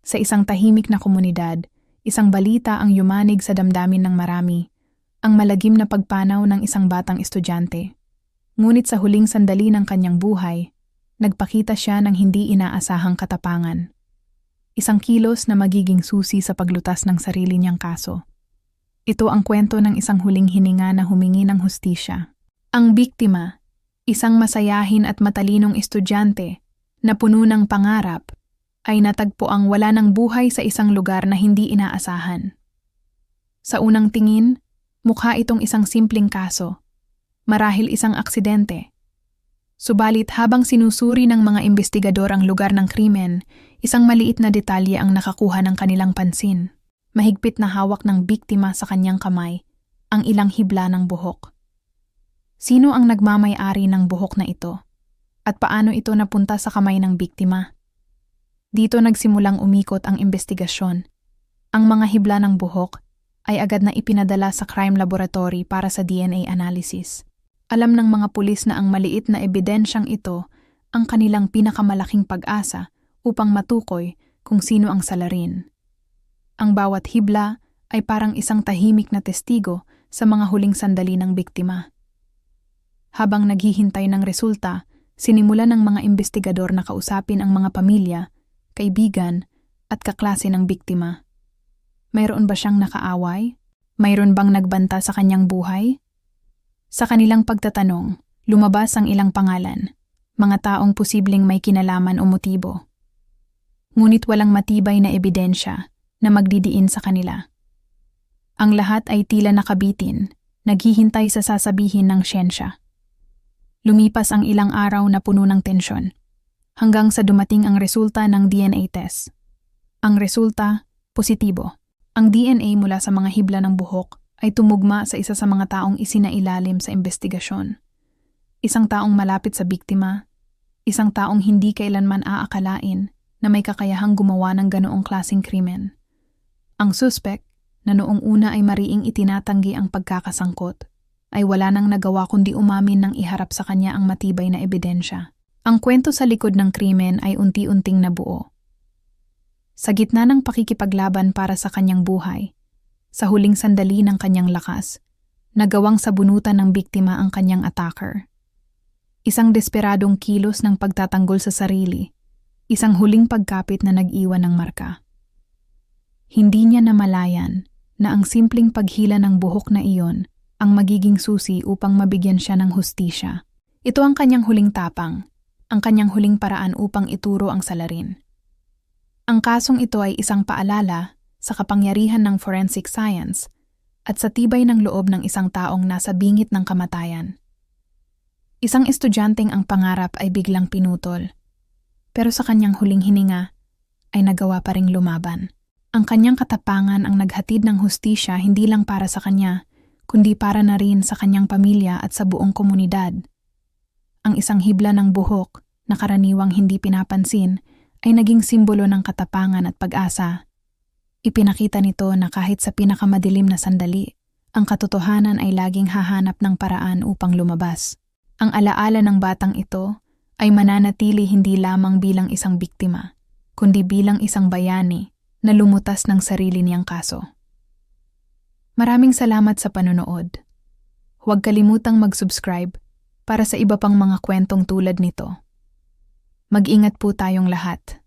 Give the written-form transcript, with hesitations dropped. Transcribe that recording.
Sa isang tahimik na komunidad, isang balita ang yumanig sa damdamin ng marami, ang malagim na pagpanaw ng isang batang estudyante. Ngunit sa huling sandali ng kanyang buhay, nagpakita siya ng hindi inaasahang katapangan. Isang kilos na magiging susi sa paglutas ng sarili niyang kaso. Ito ang kwento ng isang huling hininga na humingi ng hustisya. Ang biktima, isang masayahin at matalinong estudyante na puno ng pangarap, ay natagpuang wala ng buhay sa isang lugar na hindi inaasahan. Sa unang tingin, mukha itong isang simpleng kaso, marahil isang aksidente. Subalit habang sinusuri ng mga investigador ang lugar ng krimen, isang maliit na detalye ang nakakuha ng kanilang pansin. Mahigpit na hawak ng biktima sa kanyang kamay, ang ilang hibla ng buhok. Sino ang nagmamay-ari ng buhok na ito? At paano ito napunta sa kamay ng biktima? Dito nagsimulang umikot ang investigasyon. Ang mga hibla ng buhok ay agad na ipinadala sa crime laboratory para sa DNA analysis. Alam ng mga pulis na ang maliit na ebidensyang ito ang kanilang pinakamalaking pag-asa upang matukoy kung sino ang salarin. Ang bawat hibla ay parang isang tahimik na testigo sa mga huling sandali ng biktima. Habang naghihintay ng resulta, sinimulan ng mga investigador na kausapin ang mga pamilya, kaibigan at kaklase ng biktima. Mayroon ba siyang nakaaway? Mayroon bang nagbanta sa kanyang buhay? Sa kanilang pagtatanong, lumabas ang ilang pangalan, mga taong posibleng may kinalaman o motibo. Ngunit walang matibay na ebidensya na magdidiin sa kanila. Ang lahat ay tila nakabitin, naghihintay sa sasabihin ng siyensya. Lumipas ang ilang araw na puno ng tensyon, hanggang sa dumating ang resulta ng DNA test. Ang resulta, positibo. Ang DNA mula sa mga hibla ng buhok ay tumugma sa isa sa mga taong isinailalim sa investigasyon. Isang taong malapit sa biktima, isang taong hindi kailanman aakalain na may kakayahang gumawa ng ganoong klaseng krimen. Ang suspect, na noong una ay mariing itinatanggi ang pagkakasangkot, ay wala nang nagawa kundi umamin nang iharap sa kanya ang matibay na ebidensya. Ang kwento sa likod ng krimen ay unti-unting nabuo. Sa gitna ng pakikipaglaban para sa kanyang buhay, sa huling sandali ng kanyang lakas, nagawang sabunutan ng biktima ang kanyang attacker. Isang desperadong kilos ng pagtatanggol sa sarili, isang huling pagkapit na nag-iwan ng marka. Hindi niya namalayan na ang simpleng paghila ng buhok na iyon ang magiging susi upang mabigyan siya ng hustisya. Ito ang kanyang huling tapang, ang kanyang huling paraan upang ituro ang salarin. Ang kasong ito ay isang paalala sa kapangyarihan ng forensic science at sa tibay ng loob ng isang taong nasa bingit ng kamatayan. Isang estudyanteng ang pangarap ay biglang pinutol, pero sa kanyang huling hininga ay nagawa pa ring lumaban. Ang kanyang katapangan ang naghatid ng hustisya hindi lang para sa kanya, kundi para na rin sa kanyang pamilya at sa buong komunidad. Ang isang hibla ng buhok na karaniwang hindi pinapansin ay naging simbolo ng katapangan at pag-asa. Ipinakita nito na kahit sa pinakamadilim na sandali, ang katotohanan ay laging hahanap ng paraan upang lumabas. Ang alaala ng batang ito ay mananatili hindi lamang bilang isang biktima, kundi bilang isang bayani na lumutas ng sarili niyang kaso. Maraming salamat sa panonood. Huwag kalimutang mag-subscribe para sa iba pang mga kwentong tulad nito. Mag-ingat po tayong lahat.